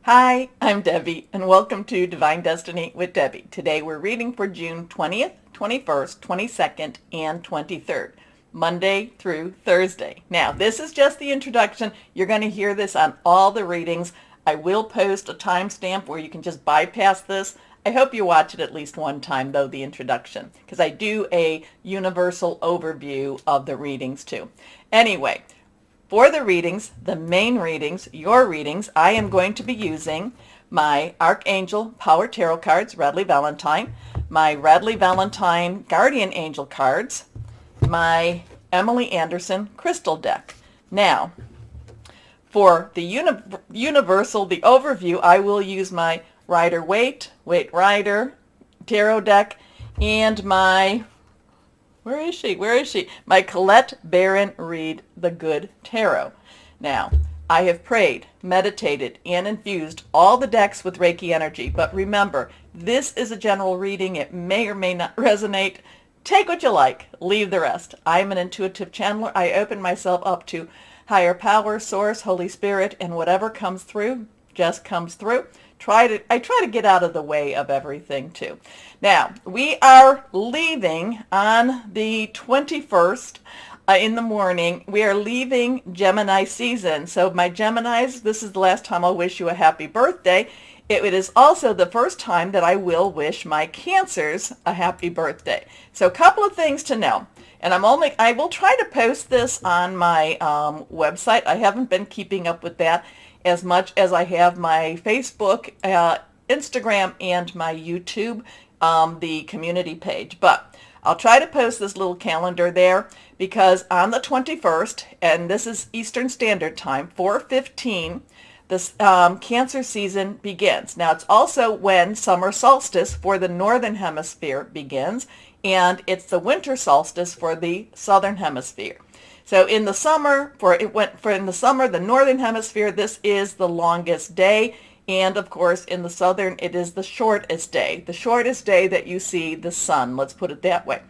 Hi, I'm Debbie, and welcome to Divine Destiny with Debbie. Today we're reading for June 20th, 21st, 22nd, and 23rd, Monday through Thursday. Now, this is just the introduction. You're going to hear this on all the readings. I will post a timestamp where you can just bypass this. I hope you watch it at least one time, though, the introduction, because I do a universal overview of the readings, too. Anyway, for the readings, the main readings, your readings, I am going to be using my Archangel Power Tarot cards, Radley Valentine, my Radley Valentine Guardian Angel cards, my Emily Anderson Crystal deck. Now, for the universal, the overview, I will use my Rider-Waite Rider Tarot deck and my Where is she? My Colette Baron Reed the Good Tarot. Now, I have prayed, meditated, and infused all the decks with Reiki energy, but remember, this is a general reading. It may or may not resonate. Take what you like, leave the rest. I'm an intuitive channeler. I open myself up to higher power, source, Holy Spirit, and whatever comes through just comes through. I try to get out of the way of everything too. Now, we are leaving on the 21st in the morning. We are leaving Gemini season. So my Geminis, this is the last time I'll wish you a happy birthday. It is also the first time that I will wish my Cancers a happy birthday. So a couple of things to know. And I will try to post this on my website. I haven't been keeping up with that as much as I have my Facebook, Instagram, and my YouTube, the community page. But I'll try to post this little calendar there because on the 21st, and this is Eastern Standard Time, 4:15, this Cancer season begins. Now, it's also when summer solstice for the Northern Hemisphere begins, and it's the winter solstice for the Southern Hemisphere. So in the summer, the Northern Hemisphere, this is the longest day. And of course, in the Southern, it is the shortest day that you see the sun. Let's put it that way.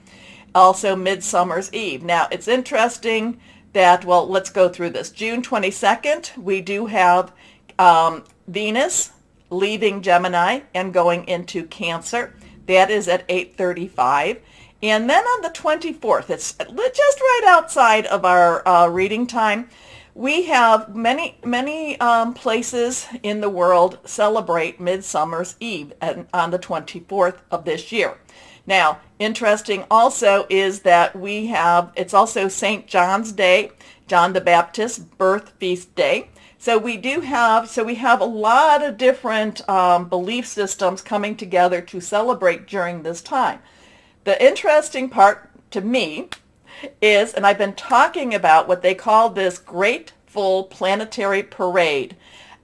Also, Midsummer's Eve. Now, it's interesting that, well, let's go through this. June 22nd, we do have Venus leaving Gemini and going into Cancer. That is at 8:35. And then on the 24th, it's just right outside of our reading time, we have many places in the world celebrate Midsummer's Eve on the 24th of this year. Now, interesting also is that it's also St. John's Day, John the Baptist's birth feast day. So we have a lot of different belief systems coming together to celebrate during this time. The interesting part to me is, and I've been talking about what they call this grateful planetary parade.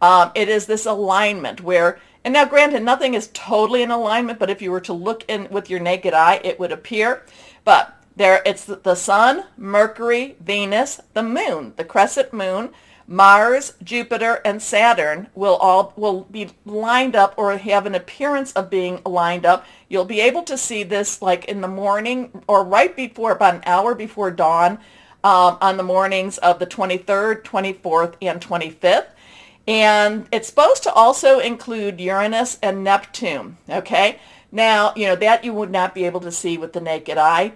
It is this alignment where, and now granted, nothing is totally in alignment, but if you were to look in with your naked eye, it would appear. But it's the Sun, Mercury, Venus, the Moon, the crescent moon, Mars, Jupiter, and Saturn will be lined up or have an appearance of being lined up. You'll be able to see this like in the morning or right before, about an hour before dawn, on the mornings of the 23rd, 24th, and 25th. And it's supposed to also include Uranus and Neptune, okay? Now, that you would not be able to see with the naked eye.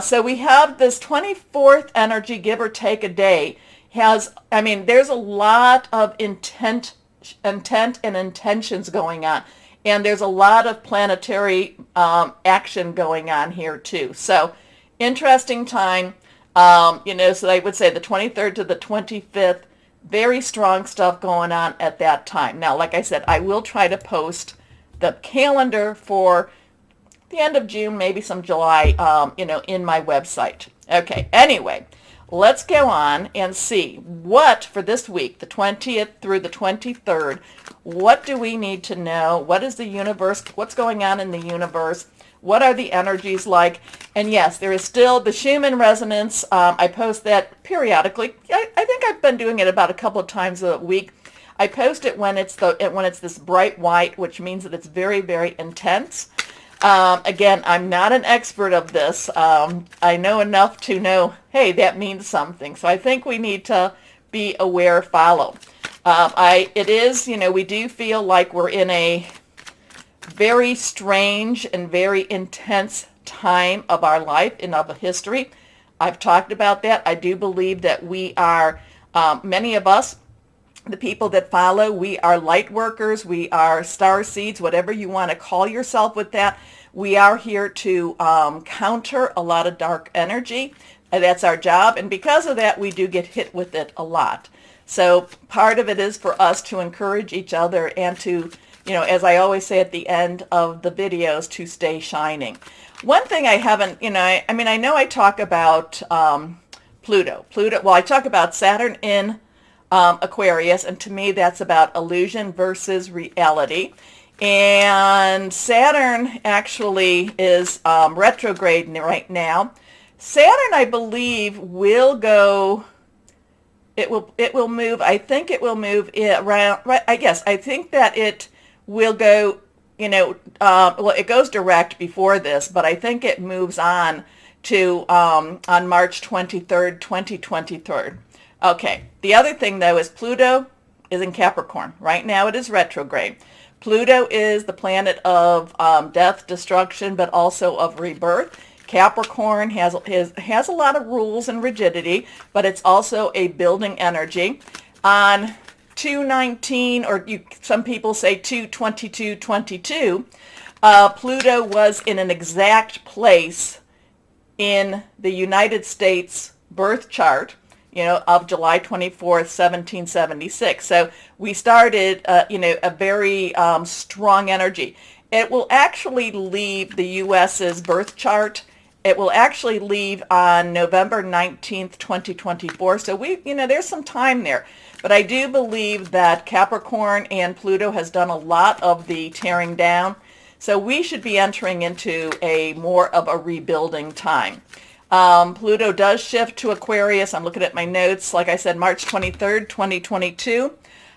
So we have this 24th energy, give or take a day, there's a lot of intent and intentions going on. And there's a lot of planetary action going on here too. So interesting time, so I would say the 23rd to the 25th, very strong stuff going on at that time. Now, like I said, I will try to post the calendar for the end of June, maybe some July, in my website. Okay, anyway. Let's go on and see what for this week, the 20th through the 23rd, what do we need to know? What is the universe? What's going on in the universe? What are the energies like? And yes, there is still the Schumann resonance. I post that periodically. I think I've been doing it about a couple of times a week. I post it when it's this bright white, which means that it's very, very intense. Again, I'm not an expert of this. I know enough to know, hey, that means something. So I think we need to be aware, follow. It is, we do feel like we're in a very strange and very intense time of our life and of history. I've talked about that. I do believe that we are, many of us, the people that follow, we are light workers, we are star seeds, whatever you want to call yourself with that. We are here to counter a lot of dark energy. And that's our job. And because of that, we do get hit with it a lot. So part of it is for us to encourage each other and to, as I always say at the end of the videos, to stay shining. One thing I haven't, I know I talk about Pluto. Well, I talk about Saturn in Aquarius, and to me that's about illusion versus reality. And Saturn actually is retrograde right now. Saturn, I believe, will go. It will move. I think it will move around. Right. I think that it will go. Well, it goes direct before this, but I think it moves on to on March 23rd, 2023. Okay. The other thing, though, is Pluto is in Capricorn. Right now it is retrograde. Pluto is the planet of death, destruction, but also of rebirth. Capricorn has a lot of rules and rigidity, but it's also a building energy. On 2/19, or some people say 2/22/22, Pluto was in an exact place in the United States birth chart, of July 24th, 1776. So we started, a very strong energy. It will actually leave the U.S.'s birth chart. It will actually leave on November 19th, 2024. So there's some time there. But I do believe that Capricorn and Pluto has done a lot of the tearing down. So we should be entering into more of a rebuilding time. Pluto does shift to Aquarius. I'm looking at my notes. Like I said, March 23rd, 2022.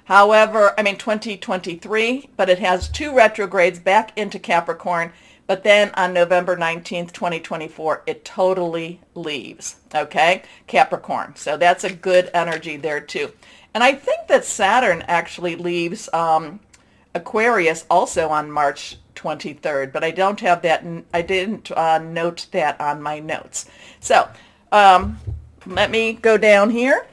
However, 2023, but it has 2 retrogrades back into Capricorn. But then on November 19th, 2024, it totally leaves, okay? Capricorn. So that's a good energy there too. And I think that Saturn actually leaves Aquarius also on March 23rd, but I don't have that. I didn't note that on my notes. So let me go down here.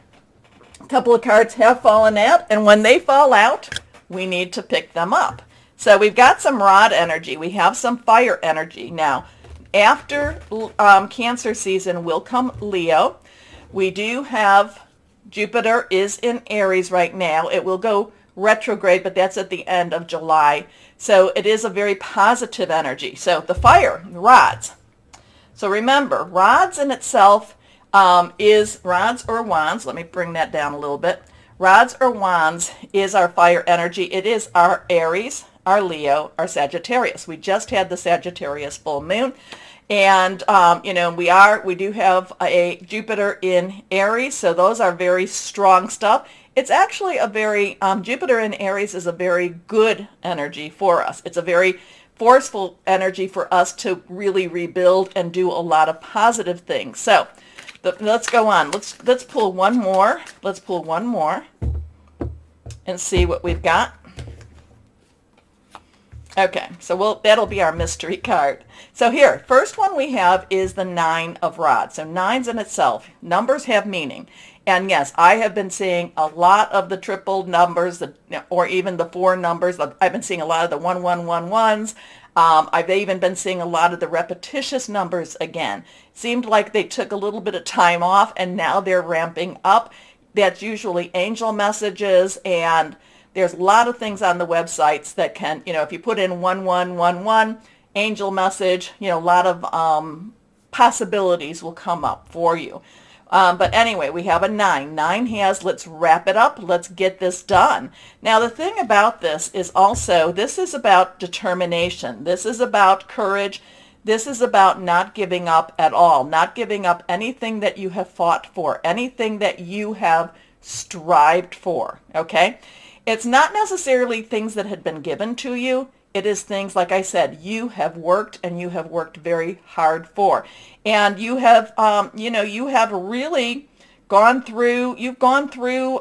A couple of cards have fallen out, and when they fall out, we need to pick them up. So we've got some rod energy. We have some fire energy. Now, after Cancer season will come Leo. We do have Jupiter is in Aries right now. It will go retrograde, but that's at the end of July. So it is a very positive energy. So the fire, rods. So remember, rods in itself is rods or wands. Let me bring that down a little bit. Rods or wands is our fire energy. It is our Aries, our Leo, our Sagittarius. We just had the Sagittarius full moon. And, we do have a Jupiter in Aries. So those are very strong stuff. It's actually a very, Jupiter in Aries is a very good energy for us. It's a very forceful energy for us to really rebuild and do a lot of positive things. So let's go on. Let's pull one more. Let's pull one more and see what we've got. Okay, so that'll be our mystery card. So here, first one we have is the 9 of rods. So 9s in itself, numbers have meaning. And yes, I have been seeing a lot of the triple numbers, or even the 4 numbers. I've been seeing a lot of the 1111s. I've even been seeing a lot of the repetitious numbers again. Seemed like they took a little bit of time off, and now they're ramping up. That's usually angel messages, and there's a lot of things on the websites that can, if you put in 1111, angel message, a lot of possibilities will come up for you. But anyway, we have a 9. 9 has, let's wrap it up. Let's get this done. Now, the thing about this is also, this is about determination. This is about courage. This is about not giving up at all, not giving up anything that you have fought for, anything that you have strived for, okay? It's not necessarily things that had been given to you. It is things, like I said, you have worked, and you have worked very hard for. And you have, you have really you've gone through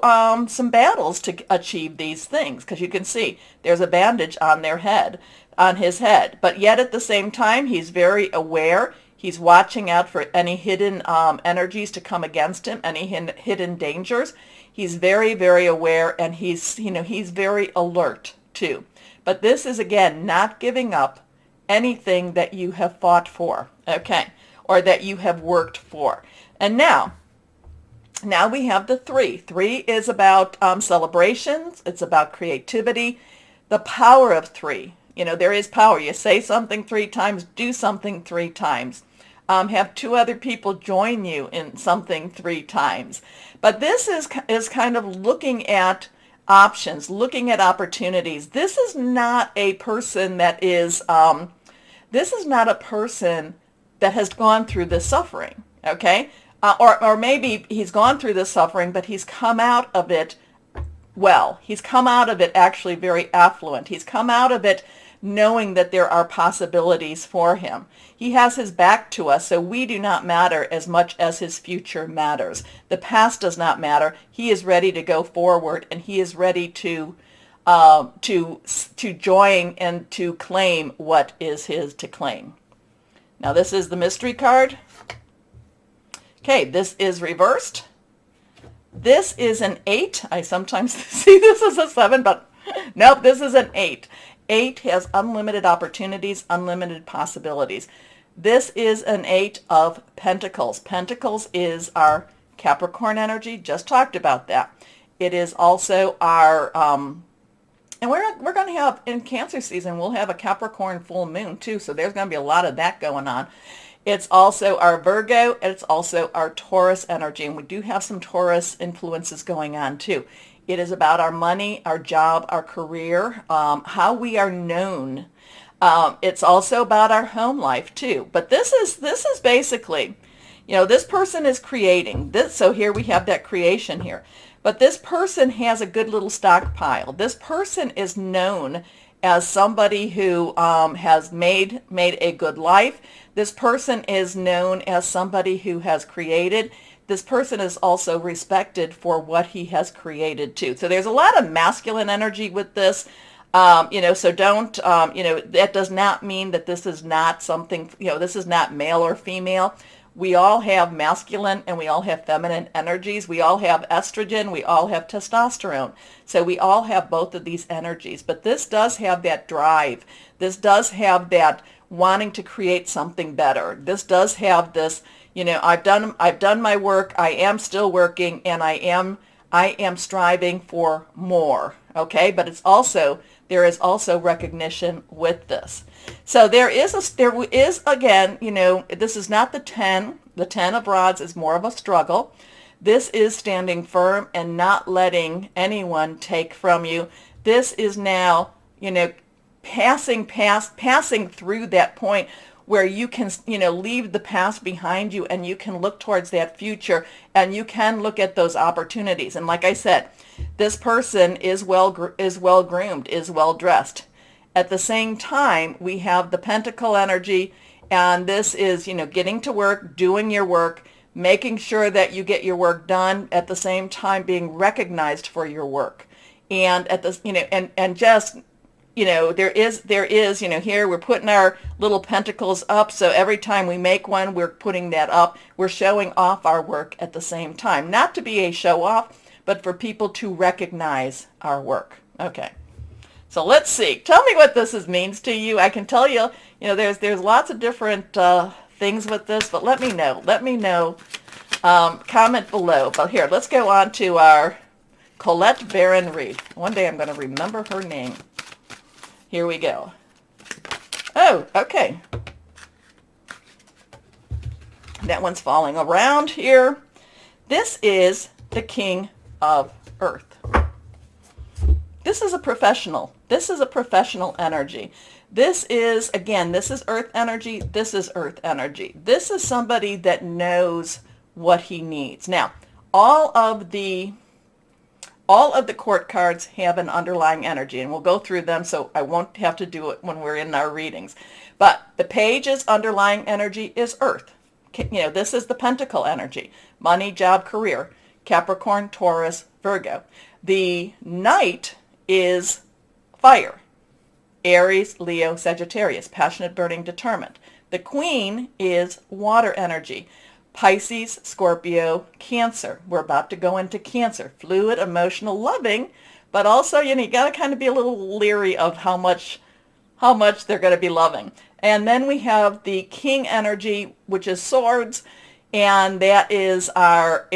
some battles to achieve these things, because you can see there's a bandage on his head. But yet at the same time, he's very aware. He's watching out for any hidden energies to come against him, any hidden dangers. He's very, very aware, and he's very alert too. But this is, again, not giving up anything that you have fought for, okay, or that you have worked for. And now we have the 3. 3 is about celebrations. It's about creativity. The power of 3. There is power. You say something 3 times, do something 3 times. Have 2 other people join you in something 3 times. But this is kind of looking at options, looking at opportunities. This is not a person that has gone through this suffering, okay? Or maybe he's gone through this suffering, but he's come out of it well. He's come out of it actually very affluent. He's come out of it knowing that there are possibilities for him. He has his back to us, so we do not matter as much as his future matters. The past does not matter. He is ready to go forward, and he is ready to join and to claim what is his to claim. Now this is the mystery card. Okay, this is reversed. This is an 8. I sometimes see this as a 7, but nope, this is an 8. 8 has unlimited opportunities, unlimited possibilities. This is an 8 of Pentacles. Pentacles is our Capricorn energy. Just talked about that. It is also our, and we're going to have, in Cancer season, we'll have a Capricorn full moon too, so there's going to be a lot of that going on. It's also our Virgo, and it's also our Taurus energy, and we do have some Taurus influences going on too. It is about our money, our job, our career, how we are known. It's also about our home life too. But this is basically, this person is creating this. So here we have that creation here. But this person has a good little stockpile. This person is known as somebody who has made a good life. This person is known as somebody who has created. This person is also respected for what he has created too. So there's a lot of masculine energy with this, so don't, that does not mean that this is not something, this is not male or female. We all have masculine and we all have feminine energies. We all have estrogen. We all have testosterone. So we all have both of these energies. But this does have that drive. This does have that wanting to create something better. This does have this, I've done my work. I am still working, and I am striving for more. Okay, but there is also recognition with this. So there is again, this is not the 10. The 10 of rods is more of a struggle. This is standing firm and not letting anyone take from you. This is now, passing through that point where you can, leave the past behind you, and you can look towards that future, and you can look at those opportunities. And like I said, this person is well groomed, is well dressed. At the same time, we have the Pentacle energy, and this is, getting to work, doing your work, making sure that you get your work done, at the same time being recognized for your work. And at this, and just, there is, here we're putting our little pentacles up. So every time we make one, we're putting that up. We're showing off our work at the same time. Not to be a show off, but for people to recognize our work. Okay. So let's see. Tell me what this means to you. I can tell you, there's lots of different things with this, but let me know. Let me know. Comment below. But here, let's go on to our Colette Baron Reed. One day I'm going to remember her name. Here we go. Oh, okay. That one's falling around here. This is the King of Earth. This is a professional. This is a professional energy. This is, again, this is Earth energy. This is Earth energy. This is somebody that knows what he needs. Now, all of the court cards have an underlying energy, and we'll go through them, so I won't have to do it when we're in our readings. But the page's underlying energy is Earth. This is the Pentacle energy. Money, job, career. Capricorn, Taurus, Virgo. The Knight is fire. Aries, Leo, Sagittarius. Passionate, burning, determined. The Queen is water energy. Pisces, Scorpio, Cancer. We're about to go into Cancer. Fluid, emotional, loving, but also, you got to kind of be a little leery of how much they're going to be loving. And then we have the King energy, which is swords, and that is our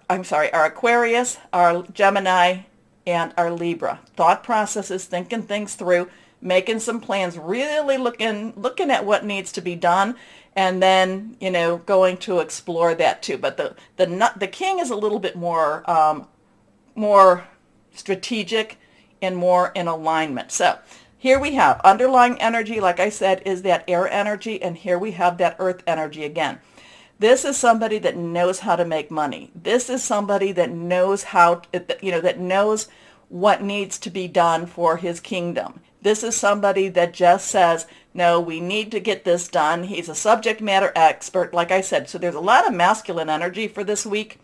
Aquarius, our Gemini, and our Libra. Thought processes, thinking things through, making some plans, really looking at what needs to be done, and then going to explore that too. But the King is a little bit more strategic and more in alignment. So here we have underlying energy, like I said, is that air energy, and here we have that earth energy again. This is somebody that knows how to make money. This is somebody that knows that knows what needs to be done for his kingdom. This is somebody that just says, no, we need to get this done. He's a subject matter expert, like I said. So there's a lot of masculine energy for this week.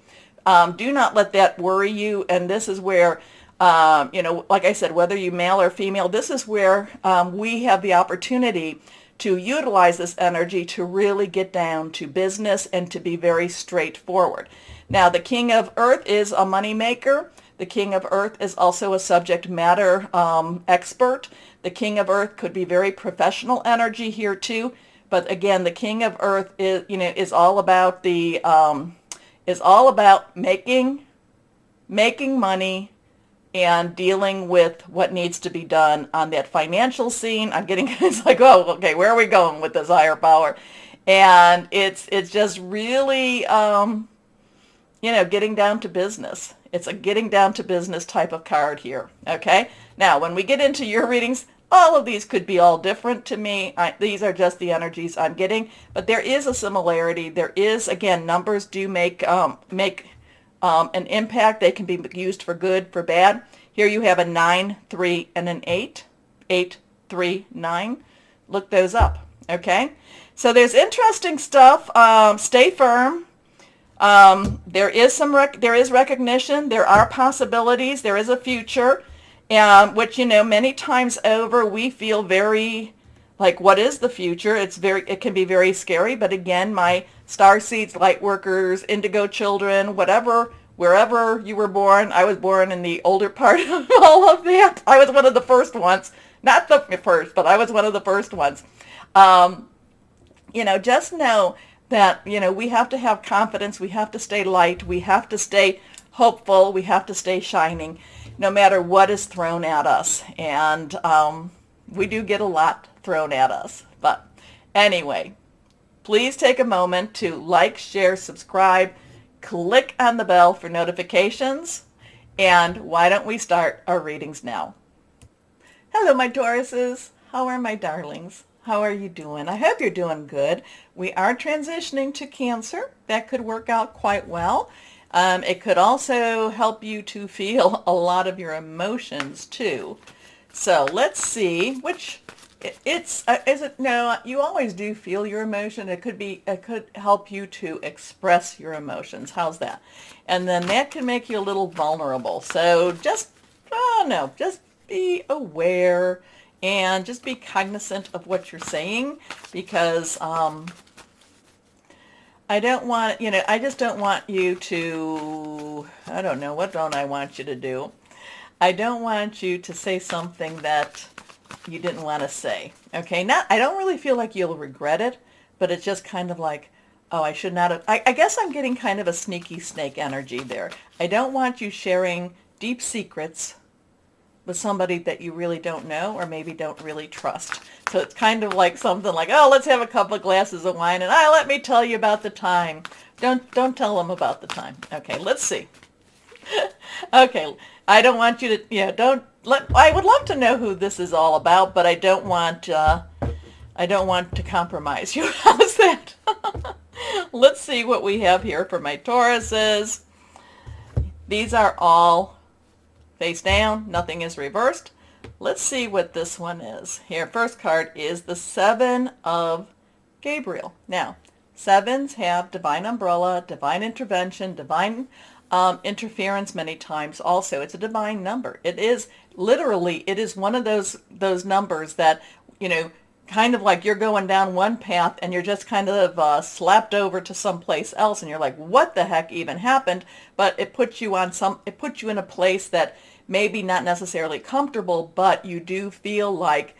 Do not let that worry you. And this is where, like I said, whether you male or female, this is where we have the opportunity to utilize this energy to really get down to business and to be very straightforward. Now, the King of Earth is a money maker. The King of Earth is also a subject matter expert. The King of Earth could be very professional energy here too. But again, the King of Earth is all about making money and dealing with what needs to be done on that financial scene. It's like, oh, okay, where are we going with this higher power? And it's just really, getting down to business. It's a getting down to business type of card here, okay? Now, when we get into your readings, all of these could be all different to me. These are just the energies I'm getting, but there is a similarity. There is, again, numbers do make an impact. They can be used for good, for bad. Here you have a 9, 3, and an 8. 8, 3, 9. Look those up, okay? So there's interesting stuff. Stay firm. There is recognition. There are possibilities. There is a future, which, many times over we feel very like, what is the future? It can be very scary. But again, my star seeds, light workers, indigo children, wherever you were born, I was born in the older part of all of that. I was one of the first ones, not the first, but I was one of the first ones. Just know that, we have to have confidence. We have to stay light. We have to stay hopeful. We have to stay shining no matter what is thrown at us. And we do get a lot thrown at us. But anyway, please take a moment to like, share, subscribe, click on the bell for notifications. And why don't we start our readings now? Hello, my Tauruses. How are my darlings? How are you doing? I hope you're doing good. We are transitioning to Cancer. That could work out quite well. It could also help you to feel a lot of your emotions too. So let's see which you always do feel your emotion. It could help you to express your emotions. How's that? And then that can make you a little vulnerable. So just be aware and just be cognizant of what you're saying, because I just don't want you to, what don't I want you to do? I don't want you to say something that you didn't want to say. Okay, I don't really feel like you'll regret it, but it's just kind of like, oh, I should not have. I guess I'm getting kind of a sneaky snake energy there. I don't want you sharing deep secrets with somebody that you really don't know or maybe don't really trust. So it's kind of like something like, oh, let's have a couple of glasses of wine and let me tell you about the time. Don't tell them about the time. Okay, let's see. Okay, I don't want you to, I would love to know who this is all about, but I don't want to compromise you. How's that? Let's see what we have here for my Tauruses. These are all face down. Nothing is reversed. Let's see what this one is. Here, first card is the 7 of Gabriel. Now, Sevens have divine umbrella, divine intervention, divine interference many times also. It's a divine number. It is literally, it is one of those numbers that, kind of like you're going down one path and you're just kind of slapped over to someplace else and you're like, what the heck even happened? But it puts you in a place that maybe not necessarily comfortable, but you do feel like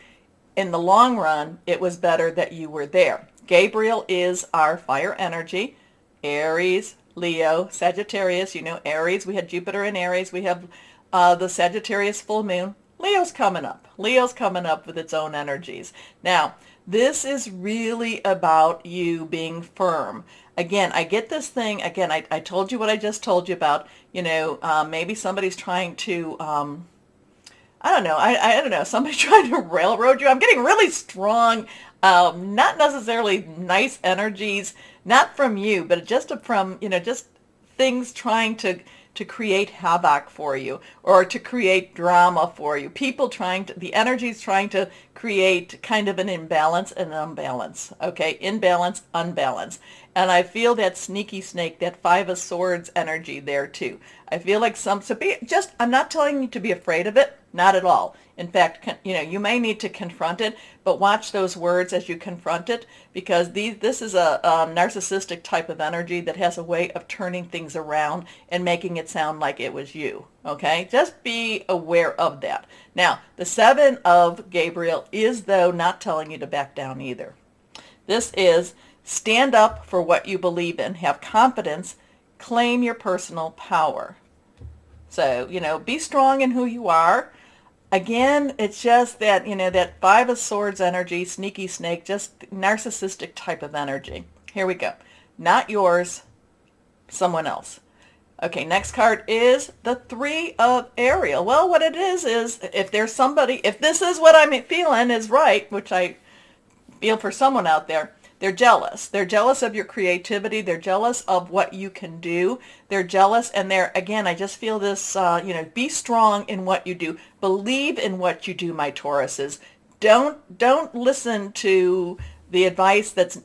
in the long run, it was better that you were there. Gabriel is our fire energy. Aries, Leo, Sagittarius, Aries, we had Jupiter in Aries. We have the Sagittarius full moon. Leo's coming up. Leo's coming up with its own energies. Now, this is really about you being firm. Again, I get this thing. Again, I told you what I just told you about. Maybe somebody's trying to, I don't know. I don't know. Somebody's trying to railroad you. I'm getting really strong, not necessarily nice energies, not from you, but just from, just things trying to create havoc for you or to create drama for you. The energy's trying to create kind of an imbalance and an unbalance. Okay, imbalance, unbalance. And I feel that sneaky snake, that Five of Swords energy there too. I feel like I'm not telling you to be afraid of it, not at all. In fact, you may need to confront it, but watch those words as you confront it, because this is a narcissistic type of energy that has a way of turning things around and making it sound like it was you. Okay, just be aware of that. Now, the Seven of Gabriel is, though, not telling you to back down either. This is stand up for what you believe in, have confidence, claim your personal power. So, be strong in who you are. Again, it's just that, that Five of Swords energy, sneaky snake, just narcissistic type of energy. Here we go. Not yours, someone else. Okay, next card is the Three of Ariel. Well, what it is if this is what I'm feeling is right, which I feel for someone out there, they're jealous. They're jealous of your creativity. They're jealous of what you can do. They're jealous, and again, I just feel this, be strong in what you do. Believe in what you do, my Tauruses. Don't listen to the advice that's,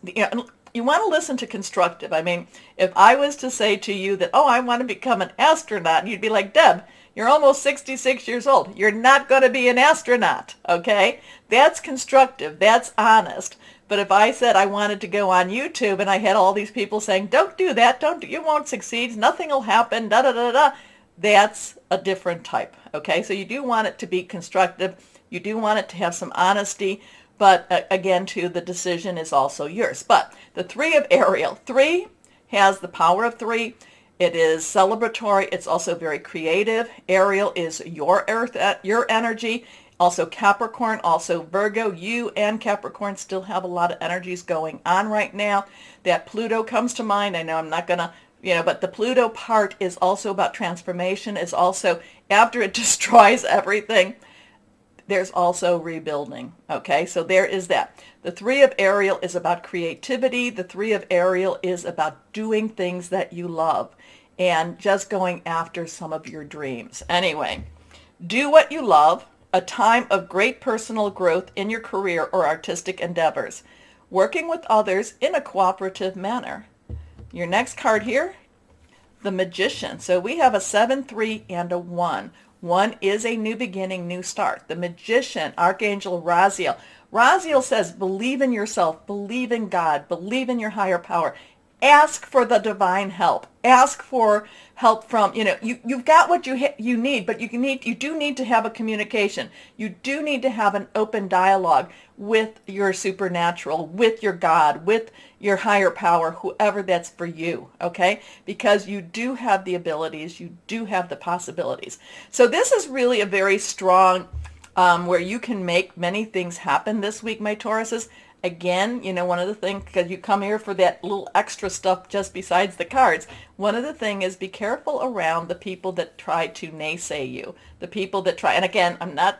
you want to listen to constructive. I mean, if I was to say to you that, I want to become an astronaut, you'd be like, Deb, you're almost 66 years old. You're not going to be an astronaut, okay? That's constructive. That's honest. But if I said I wanted to go on YouTube and I had all these people saying, don't do that, you won't succeed, nothing will happen, da-da-da-da, that's a different type, okay? So you do want it to be constructive. You do want it to have some honesty, but again, too, the decision is also yours. But the Three of Ariel, 3 has the power of 3. It is celebratory. It's also very creative. Ariel is your earth, your energy. Also Capricorn, also Virgo. You and Capricorn still have a lot of energies going on right now. That Pluto comes to mind. I know I'm not going to, but the Pluto part is also about transformation. It's also, after it destroys everything, there's also rebuilding. Okay, so there is that. The Three of Ariel is about creativity. The Three of Ariel is about doing things that you love and just going after some of your dreams. Anyway, do what you love. A time of great personal growth in your career or artistic endeavors. Working with others in a cooperative manner. Your next card here, the Magician. So we have a 7, 3, and a 1. 1 is a new beginning, new start. The Magician, Archangel Raziel. Raziel says, believe in yourself, believe in God, believe in your higher power. Ask for the divine help. Ask for help from, you've got what you need, but you do need to have a communication. You do need to have an open dialogue with your supernatural, with your God, with your higher power, whoever that's for you, okay? Because you do have the abilities, you do have the possibilities. So this is really a very strong, where you can make many things happen this week, my Tauruses. Again, one of the things, because you come here for that little extra stuff just besides the cards, one of the things is be careful around the people that try to naysay you, the people that try, and again, I'm not,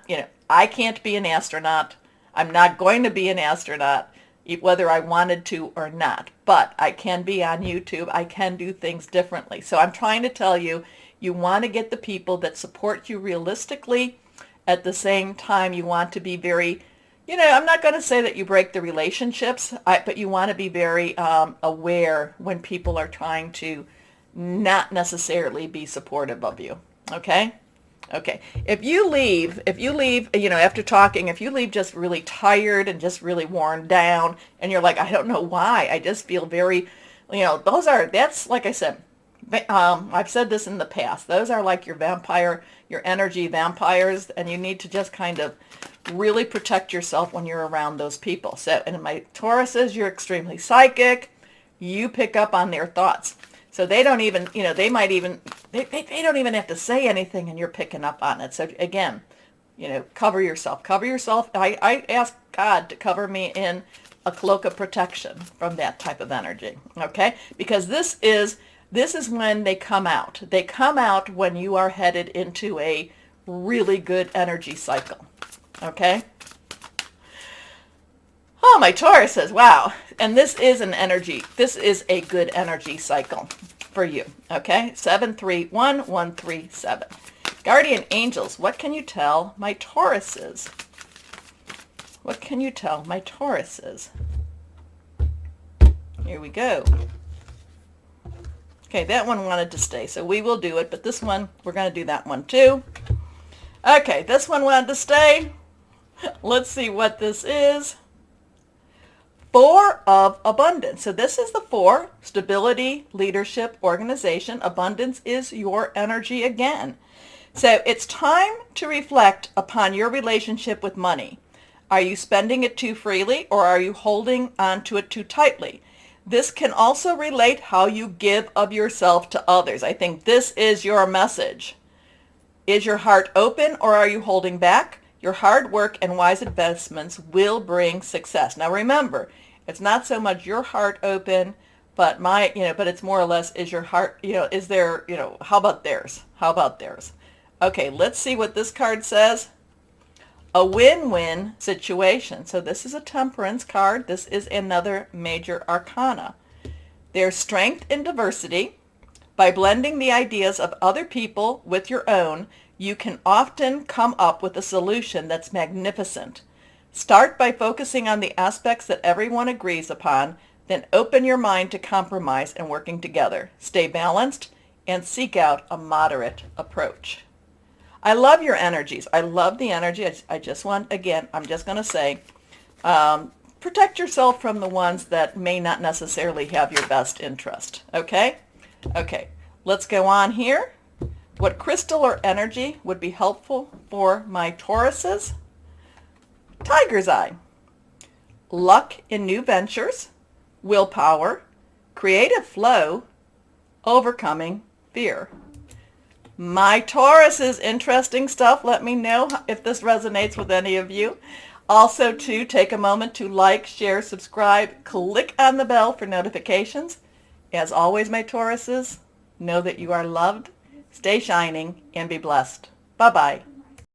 I can't be an astronaut. I'm not going to be an astronaut, whether I wanted to or not, but I can be on YouTube. I can do things differently. So I'm trying to tell you, you want to get the people that support you realistically. At the same time, you want to be very I'm not going to say that you break the relationships, but you want to be very aware when people are trying to not necessarily be supportive of you. Okay? Okay. If you leave, after talking, if you leave just really tired and just really worn down, and you're like, I don't know why, I just feel very, that's, like I said, I've said this in the past, those are like your energy vampires, and you need to just kind of really protect yourself when you're around those people. So, and my Tauruses, you're extremely psychic. You pick up on their thoughts. So they don't even, they might even, they don't even have to say anything, and you're picking up on it. So again, cover yourself. Cover yourself. I ask God to cover me in a cloak of protection from that type of energy. Okay? Because this is when they come out. They come out when you are headed into a really good energy cycle. Okay? Oh, my Taurus says, wow. And this is a good energy cycle for you. Okay? 731137. Guardian angels, what can you tell my Tauruses? What can you tell my Tauruses? Here we go. Okay, that one wanted to stay, so we will do it, but this one, we're going to do that one too. Okay, this one wanted to stay. Let's see what this is. Four of abundance. So this is the four: stability, leadership, organization. Abundance is your energy again. So it's time to reflect upon your relationship with money. Are you spending it too freely, or are you holding on to it too tightly? This can also relate how you give of yourself to others. I think this is your message. Is your heart open, or are you holding back? Your hard work and wise investments will bring success. Now remember, it's not so much your heart open, but but it's more or less, is your heart, is there, how about theirs? How about theirs? Okay, let's see what this card says. A win-win situation. So this is a temperance card. This is another major arcana. There's strength in diversity. By blending the ideas of other people with your own, you can often come up with a solution that's magnificent. Start by focusing on the aspects that everyone agrees upon, then open your mind to compromise and working together. Stay balanced and seek out a moderate approach. I love your energies. I love the energy. I just want, again, I'm just going to say, protect yourself from the ones that may not necessarily have your best interest. Okay? Okay. Let's go on here. What crystal or energy would be helpful for my Tauruses? Tiger's Eye. Luck in new ventures, willpower, creative flow, overcoming fear. My Taurus is interesting stuff. Let me know if this resonates with any of you. Also, too, take a moment to like, share, subscribe, click on the bell for notifications. As always, my Tauruses, know that you are loved, stay shining, and be blessed. Bye-bye.